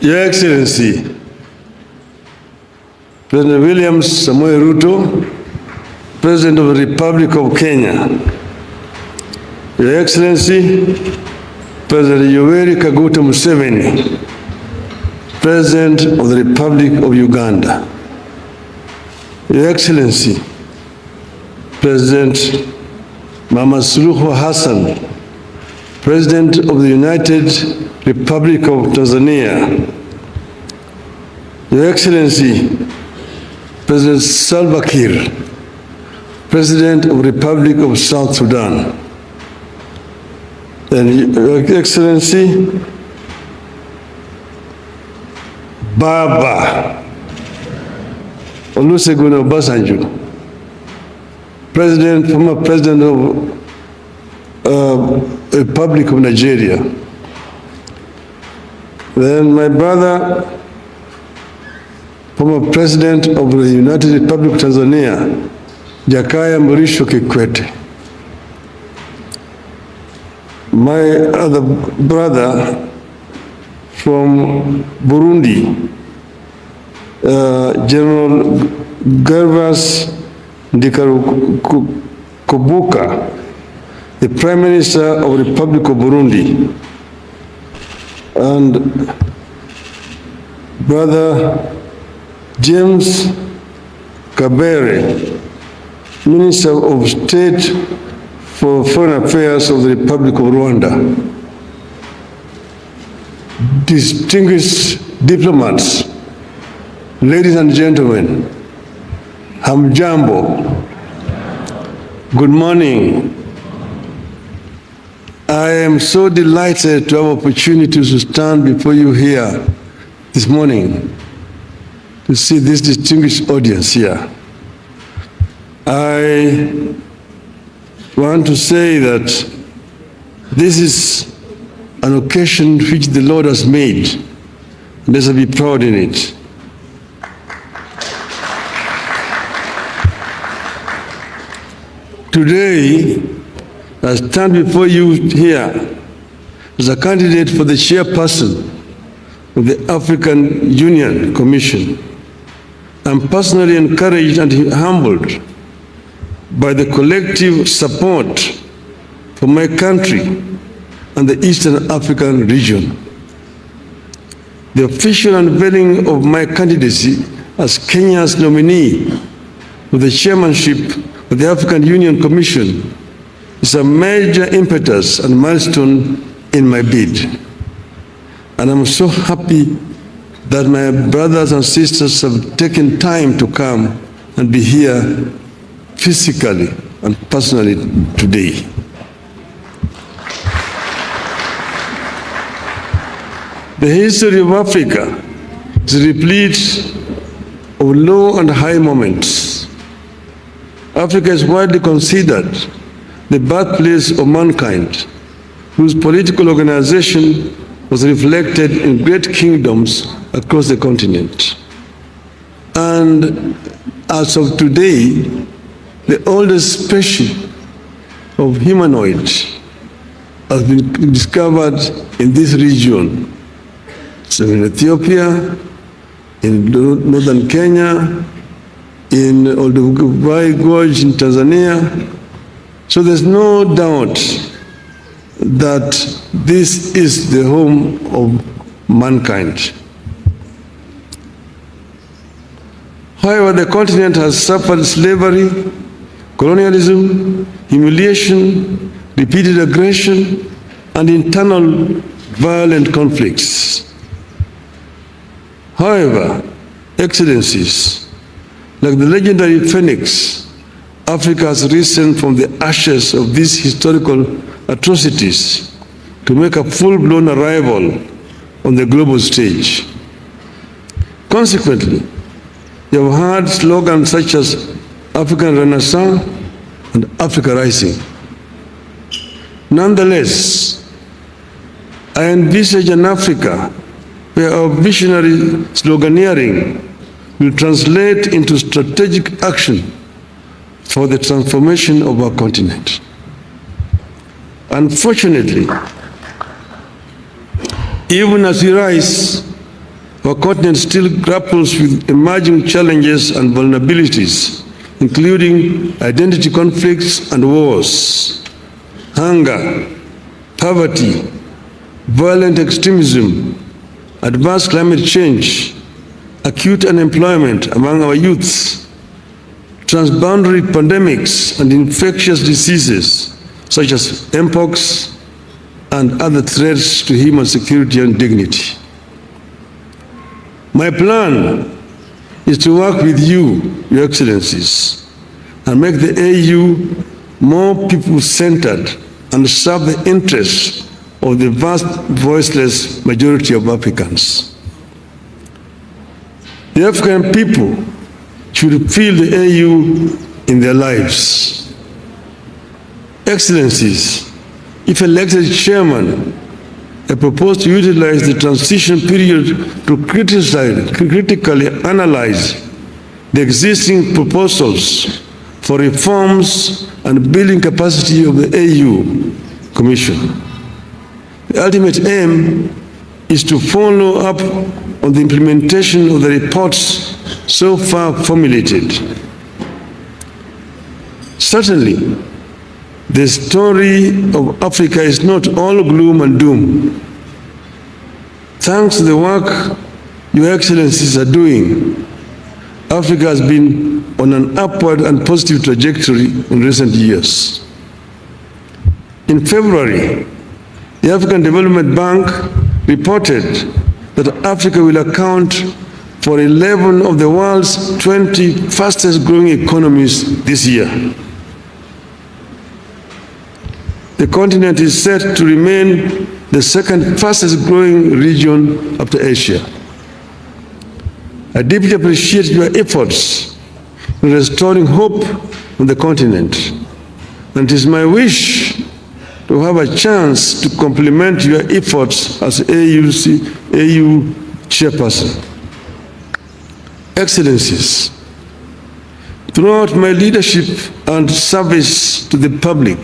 Your Excellency, President William Samoei Ruto, President of the Republic of Kenya, Your Excellency, President Yoweri Kaguta Museveni, President of the Republic of Uganda, Your Excellency, President Mama Suluhu Hassan, President of the United Republic of Tanzania, Your Excellency, President Salva Kiir, President of the Republic of South Sudan, and Your Excellency, Baba Olusegun Obasanjo, former President of the Republic of Nigeria. Then my brother, former President of the United Republic of Tanzania, Jakaya Mrisho Kikwete. My other brother from Burundi, General Gervas Ndikarukubuka, the Prime Minister of the Republic of Burundi, and Brother James Kabere, Minister of State for Foreign Affairs of the Republic of Rwanda. Distinguished diplomats, ladies and gentlemen, hamjambo, good morning. I am so delighted to have opportunity to stand before you here this morning to see this distinguished audience here. I want to say that this is an occasion which the Lord has made, and let's be proud in it. Today, I stand before you here as a candidate for the chairperson of the African Union Commission. I'm personally encouraged and humbled by the collective support for my country and the Eastern African region. The official unveiling of my candidacy as Kenya's nominee for the chairmanship of the African Union Commission is a major impetus and milestone in my bid. And I'm so happy that my brothers and sisters have taken time to come and be here physically and personally today. The history of Africa is replete of low and high moments. Africa is widely considered the birthplace of mankind, whose political organization was reflected in great kingdoms across the continent. And as of today, the oldest species of humanoid has been discovered in this region. So in Ethiopia, in northern Kenya, in Olduvai Gorge in Tanzania. So there's no doubt that this is the home of mankind. However, the continent has suffered slavery, colonialism, humiliation, repeated aggression, and internal violent conflicts. However, Excellencies, like the legendary Phoenix, Africa has risen from the ashes of these historical atrocities to make a full-blown arrival on the global stage. Consequently, you have heard slogans such as African Renaissance and Africa Rising. Nonetheless, I envisage an Africa where our visionary sloganeering will translate into strategic action for the transformation of our continent. Unfortunately, even as we rise our continent still grapples with emerging challenges and vulnerabilities, including identity conflicts and wars, hunger, poverty, violent extremism, adverse climate change, acute unemployment among our youths, transboundary pandemics and infectious diseases such as mpox and other threats to human security and dignity. My plan is to work with you, Your Excellencies, and make the AU more people-centered and serve the interests of the vast voiceless majority of Africans. The African people should feel the AU in their lives. Excellencies, if elected chairman, I propose to utilize the transition period to critically analyze the existing proposals for reforms and building capacity of the AU Commission. The ultimate aim is to follow up on the implementation of the reports so far formulated. Certainly, the story of Africa is not all gloom and doom. Thanks to the work Your Excellencies are doing, Africa has been on an upward and positive trajectory in recent years. In February, the African Development Bank reported that Africa will account for 11 of the world's 20 fastest growing economies this year. The continent is set to remain the second fastest growing region after Asia. I deeply appreciate your efforts in restoring hope on the continent, and it is my wish to have a chance to complement your efforts as AU chairperson. Excellencies, throughout my leadership and service to the public,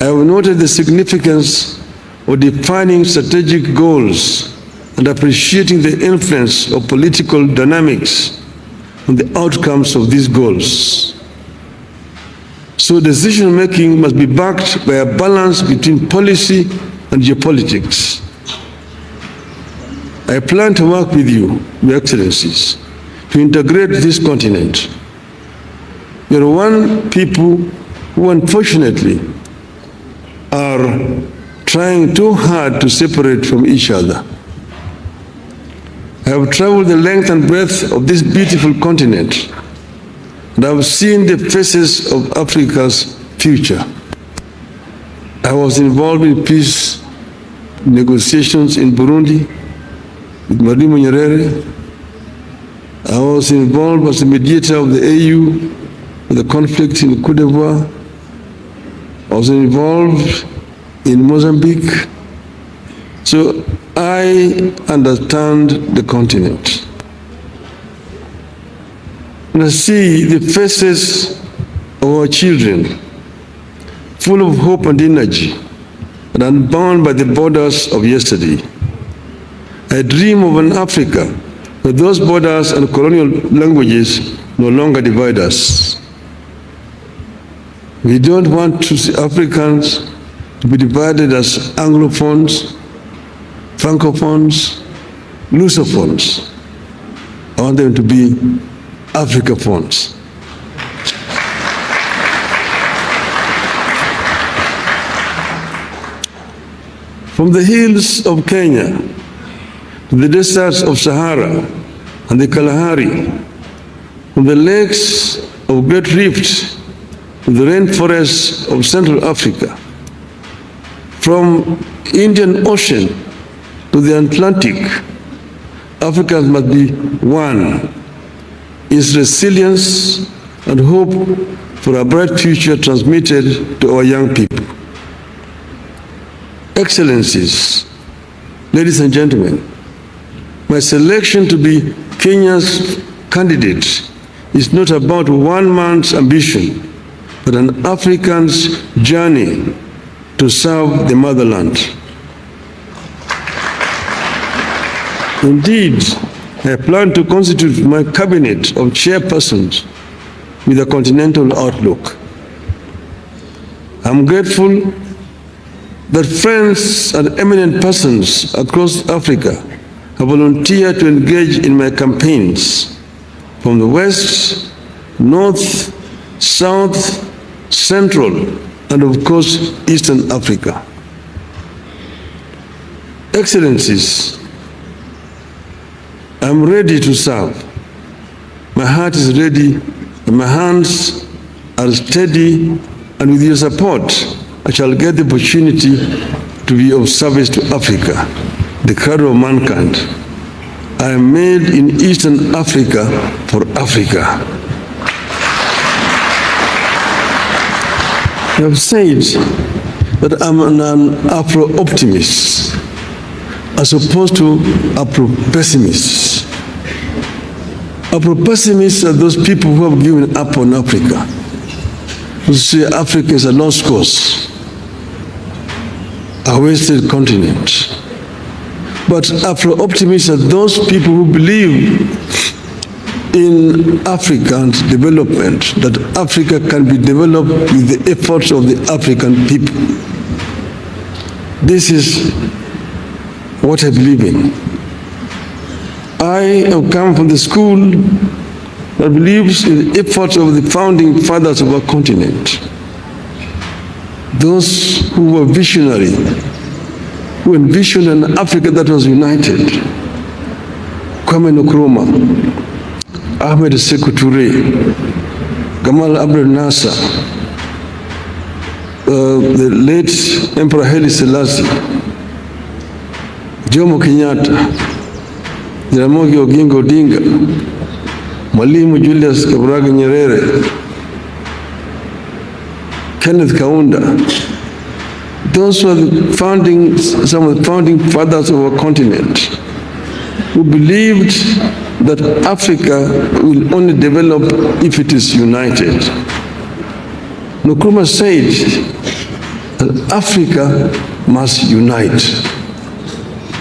I have noted the significance of defining strategic goals and appreciating the influence of political dynamics on the outcomes of these goals. So decision-making must be backed by a balance between policy and geopolitics. I plan to work with you, Your Excellencies, to integrate this continent. You are one people who unfortunately are trying too hard to separate from each other. I have traveled the length and breadth of this beautiful continent, and I have seen the faces of Africa's future. I was involved in peace negotiations in Burundi with Mwalimu Nyerere. I was involved as a mediator of the AU in the conflict in Côte d'Ivoire. I was involved in Mozambique. So I understand the continent. And I see the faces of our children, full of hope and energy, and unbound by the borders of yesterday. I dream of an Africa where those borders and colonial languages no longer divide us. We don't want to see Africans to be divided as Anglophones, Francophones, Lusophones. I want them to be Africaphones. From the hills of Kenya to the deserts of Sahara and the Kalahari, from the lakes of Great Rift to the rainforests of Central Africa, from Indian Ocean to the Atlantic, Africans must be one. Its resilience and hope for a bright future transmitted to our young people. Excellencies, ladies and gentlemen, my selection to be Kenya's candidate is not about one man's ambition, but an African's journey to serve the motherland. Indeed, I plan to constitute my cabinet of chairpersons with a continental outlook. I'm grateful that friends and eminent persons across Africa have volunteered to engage in my campaigns from the West, North, South, Central, and of course, Eastern Africa. Excellencies, I'm ready to serve. My heart is ready, and my hands are steady, and with your support, I shall get the opportunity to be of service to Africa, the cradle of mankind. I am made in Eastern Africa for Africa. You have said that I'm an Afro-optimist as opposed to Afro-pessimists. Afro-pessimists are those people who have given up on Africa, who say Africa is a lost cause, a wasted continent. But Afro-optimists are those people who believe in African development, that Africa can be developed with the efforts of the African people. This is what I believe in. I have come from the school that believes in the efforts of the founding fathers of our continent. Those who were visionary, who envisioned an Africa that was united. Kwame Nkrumah, Ahmed Sekou Toure, Gamal Abdel Nasser, the late Emperor Haile Selassie, Jomo Kenyatta, Jaramogi Oginga Odinga, Mwalimu Julius Kambarage Nyerere, Kenneth Kaunda. Those were some of the founding fathers of our continent who believed that Africa will only develop if it is united. Nkrumah said that Africa must unite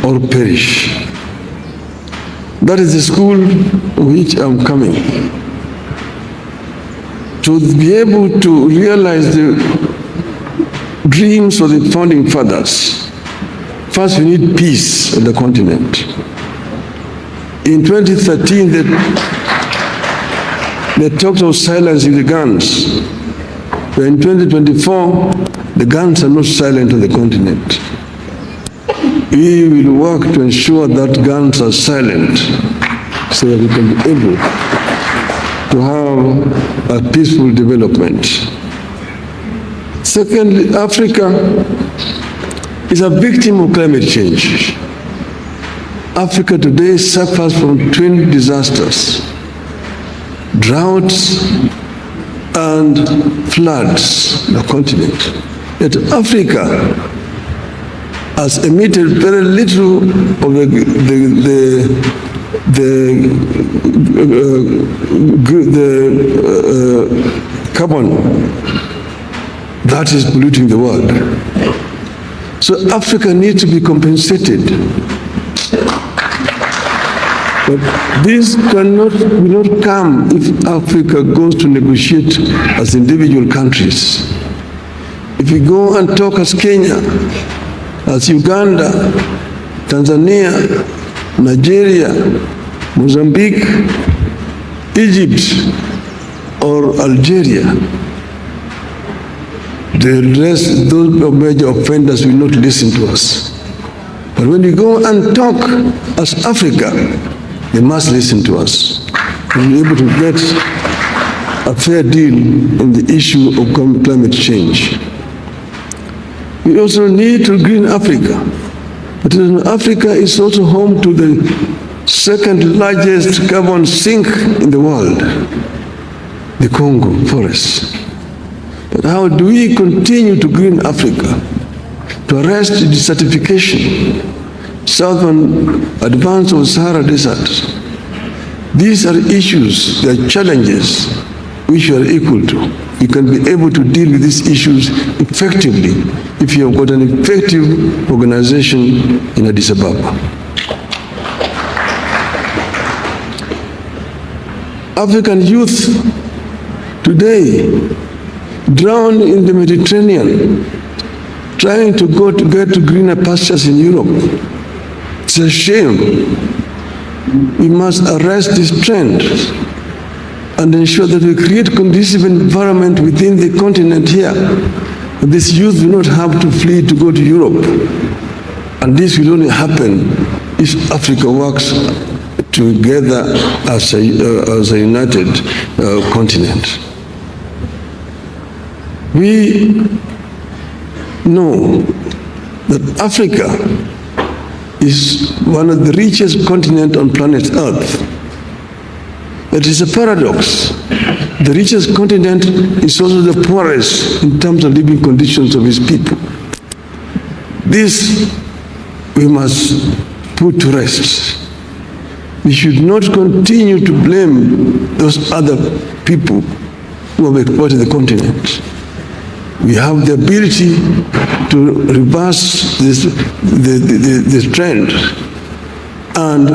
or perish. That is the school of which I'm coming. To be able to realize the dreams of the founding fathers, first we need peace on the continent. In 2013, they talked of silencing the guns. But in 2024, the guns are not silent on the continent. We will work to ensure that guns are silent so that we can be able to have a peaceful development. Secondly, Africa is a victim of climate change. Africa today suffers from twin disasters: droughts and floods in the continent. Yet Africa has emitted very little of the carbon that is polluting the world. So Africa needs to be compensated. But this will not come if Africa goes to negotiate as individual countries. If we go and talk as Kenya, as Uganda, Tanzania, Nigeria, Mozambique, Egypt, or Algeria, the rest, those major offenders will not listen to us. But when we go and talk as Africa, they must listen to us. We'll be able to get a fair deal on the issue of climate change. We also need to green Africa. But Africa is also home to the second largest carbon sink in the world, the Congo forest. But how do we continue to green Africa, to arrest desertification, southern advance of Sahara Desert? These are issues, they are challenges which you are equal to. You can be able to deal with these issues effectively if you have got an effective organization in Addis Ababa. African youth today drown in the Mediterranean, trying to get to greener pastures in Europe. It's a shame. We must arrest this trend and ensure that we create conducive environment within the continent here. This youth will not have to flee to go to Europe. And this will only happen if Africa works together as a united continent. We know that Africa is one of the richest continents on planet Earth. It is a paradox. The richest continent is also the poorest in terms of living conditions of its people. This we must put to rest. We should not continue to blame those other people who have exploited the continent. We have the ability to reverse this trend and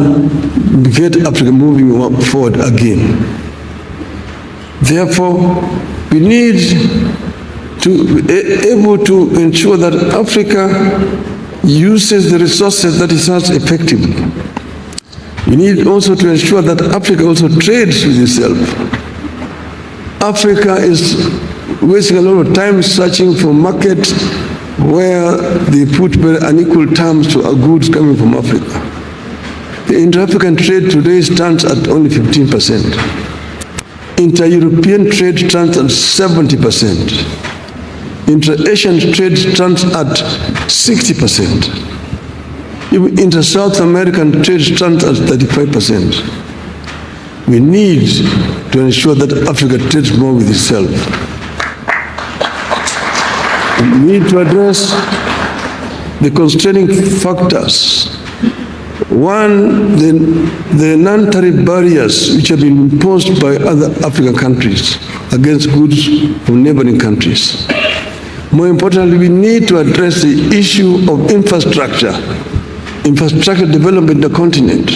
get Africa moving forward again. Therefore, we need to be able to ensure that Africa uses the resources that it has effectively. We need also to ensure that Africa also trades with itself. Africa is wasting a lot of time searching for markets where they put very unequal terms to goods coming from Africa. The inter-African trade today stands at only 15%. Inter-European trade stands at 70%. Inter-Asian trade stands at 60%. Even inter-South American trade stands at 35%. We need to ensure that Africa trades more with itself. We need to address the constraining factors. One, the non-tariff barriers which have been imposed by other African countries against goods from neighboring countries. More importantly, we need to address the issue of infrastructure development in the continent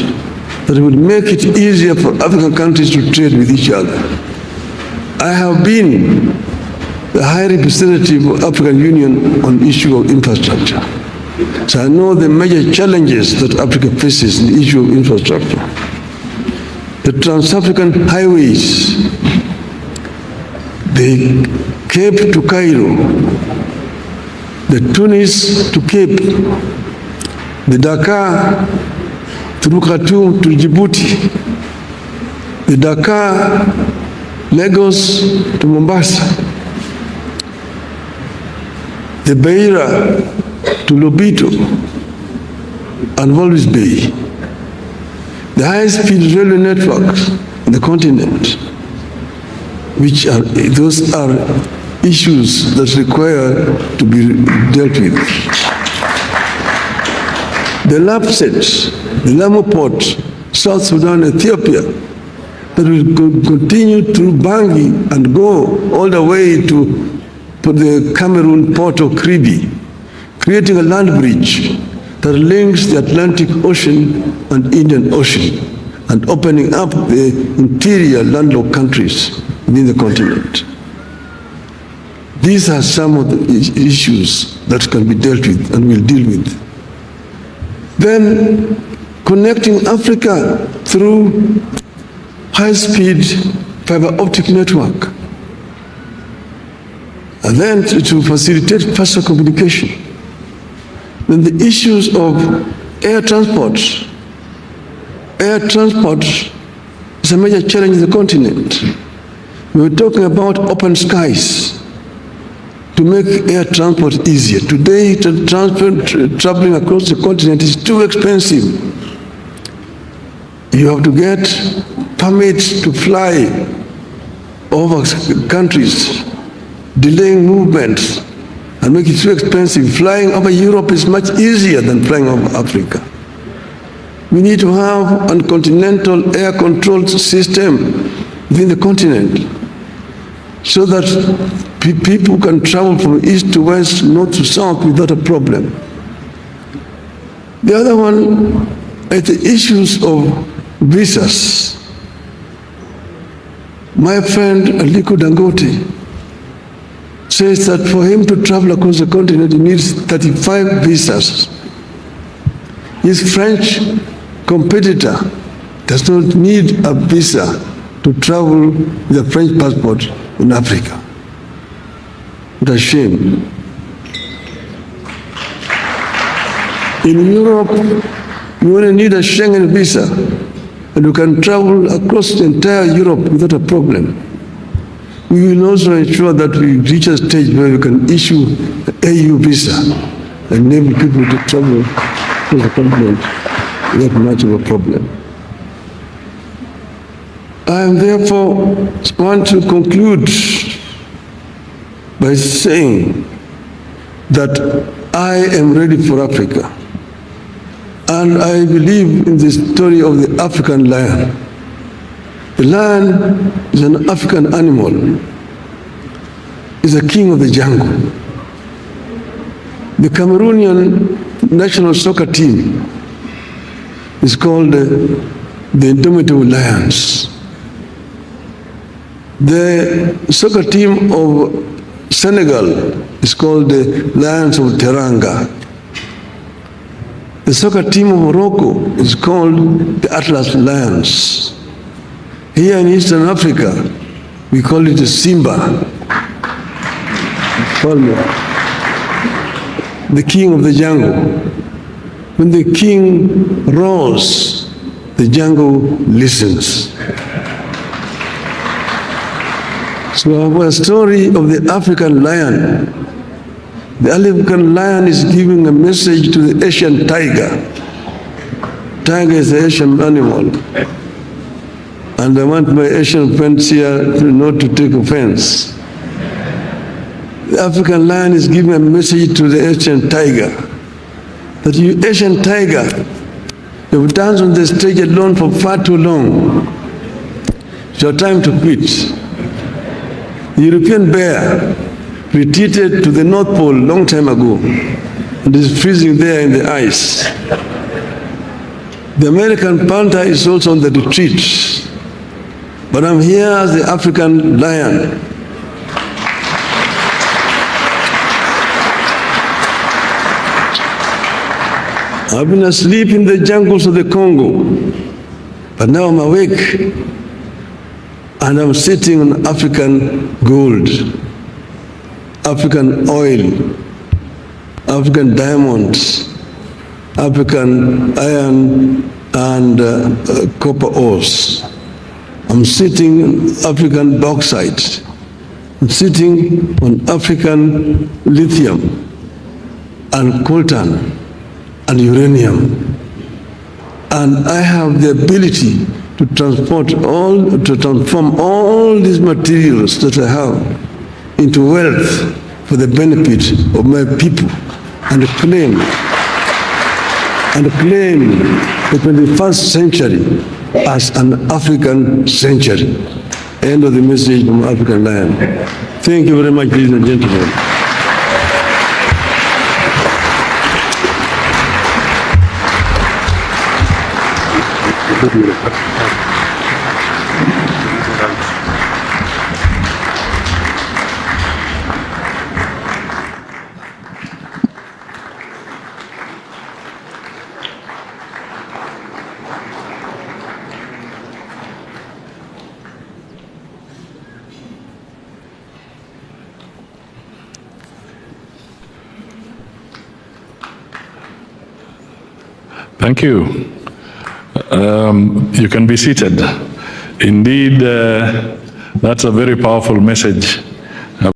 that will make it easier for African countries to trade with each other. I have been the High Representative of African Union on the issue of infrastructure. So I know the major challenges that Africa faces in the issue of infrastructure. The Trans-African highways, the Cape to Cairo, the Tunis to Cape, the Dakar through Khartoum to Djibouti, the Dakar, Lagos to Mombasa, the Beira to Lobito and Walvis Bay, the high-speed railway networks in the continent, those are issues that require to be dealt with. The LAPSET, the Lamu Port, South Sudan, Ethiopia, that will continue through Bangui and go all the way to the Cameroon port of Kribi, creating a land bridge that links the Atlantic Ocean and Indian Ocean and opening up the interior landlocked countries within the continent. These are some of the issues that can be dealt with and we'll deal with. Then connecting Africa through high-speed fiber optic network. And then to facilitate faster communication. Then the issues of air transport. Air transport is a major challenge in the continent. We were talking about open skies to make air transport easier. Today, traveling across the continent is too expensive. You have to get permits to fly over countries, delaying movements, and make it too expensive. Flying over Europe is much easier than flying over Africa. We need to have a continental air control system within the continent so that people can travel from east to west, north to south without a problem. The other one is the issues of visas. My friend Aliko Dangote says that for him to travel across the continent, he needs 35 visas. His French competitor does not need a visa to travel with a French passport in Africa. What a shame. In Europe, you only need a Schengen visa, and you can travel across the entire Europe without a problem. We will also ensure that we reach a stage where we can issue an AU visa and enable people to travel to the continent without much of a problem. I therefore want to conclude by saying that I am ready for Africa. And I believe in the story of the African lion. The lion is an African animal. It's a king of the jungle. The Cameroonian national soccer team is called the Indomitable Lions. The soccer team of Senegal is called the Lions of Teranga. The soccer team of Morocco is called the Atlas Lions. Here in Eastern Africa, we call it the Simba, the king of the jungle. When the king roars, the jungle listens. So our story of the African lion. The African lion is giving a message to the Asian tiger. Tiger is the Asian animal. And I want my Asian friends here not to take offense. The African lion is giving a message to the Asian tiger that you Asian tiger, you've danced on the stage alone for far too long. It's your time to quit. The European bear retreated to the North Pole long time ago and is freezing there in the ice. The American panther is also on the retreat, but I'm here as the African lion. I've been asleep in the jungles of the Congo, but now I'm awake and I'm sitting on African gold, African oil, African diamonds, African iron and copper ores. I'm sitting on African bauxite. I'm sitting on African lithium and coltan and uranium. And I have the ability to transform all these materials that I have into wealth for the benefit of my people and claim the 21st century as an African century. End of the message from African Lion. Thank you very much, ladies and gentlemen. Thank you. You can be seated. Indeed, that's a very powerful message